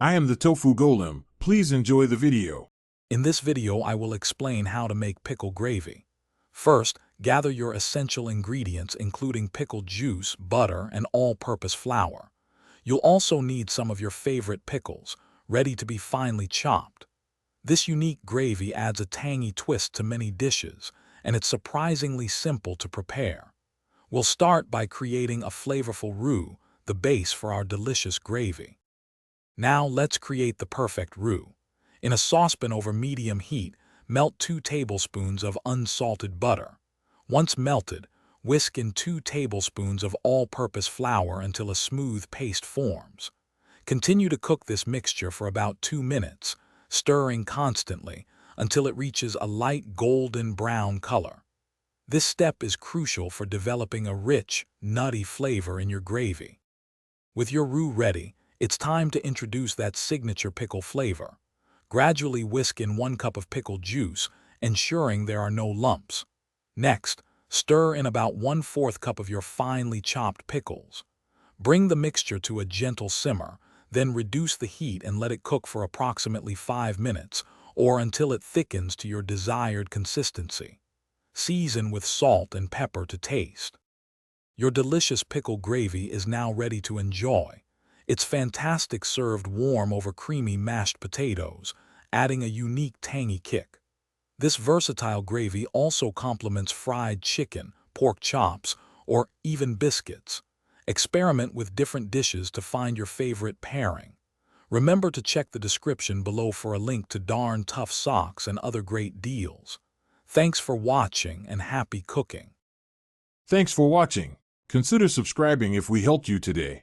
I am the Tofu Golem. Please enjoy the video. In this video, I will explain how to make pickle gravy. First, gather your essential ingredients including pickle juice, butter, and all-purpose flour. You'll also need some of your favorite pickles, ready to be finely chopped. This unique gravy adds a tangy twist to many dishes, and it's surprisingly simple to prepare. We'll start by creating a flavorful roux, the base for our delicious gravy. Now let's create the perfect roux. In a saucepan over medium heat, melt 2 tablespoons of unsalted butter. Once melted, whisk in 2 tablespoons of all-purpose flour until a smooth paste forms. Continue to cook this mixture for about 2 minutes, stirring constantly until it reaches a light golden brown color. This step is crucial for developing a rich, nutty flavor in your gravy. With your roux ready, it's time to introduce that signature pickle flavor. Gradually whisk in 1 cup of pickle juice, ensuring there are no lumps. Next, stir in about 1/4 cup of your finely chopped pickles. Bring the mixture to a gentle simmer, then reduce the heat and let it cook for approximately 5 minutes, or until it thickens to your desired consistency. Season with salt and pepper to taste. Your delicious pickle gravy is now ready to enjoy. It's fantastic served warm over creamy mashed potatoes, adding a unique tangy kick. This versatile gravy also complements fried chicken, pork chops, or even biscuits. Experiment with different dishes to find your favorite pairing. Remember to check the description below for a link to Darn Tough Socks and other great deals. Thanks for watching and happy cooking. Thanks for watching. Consider subscribing if we helped you today.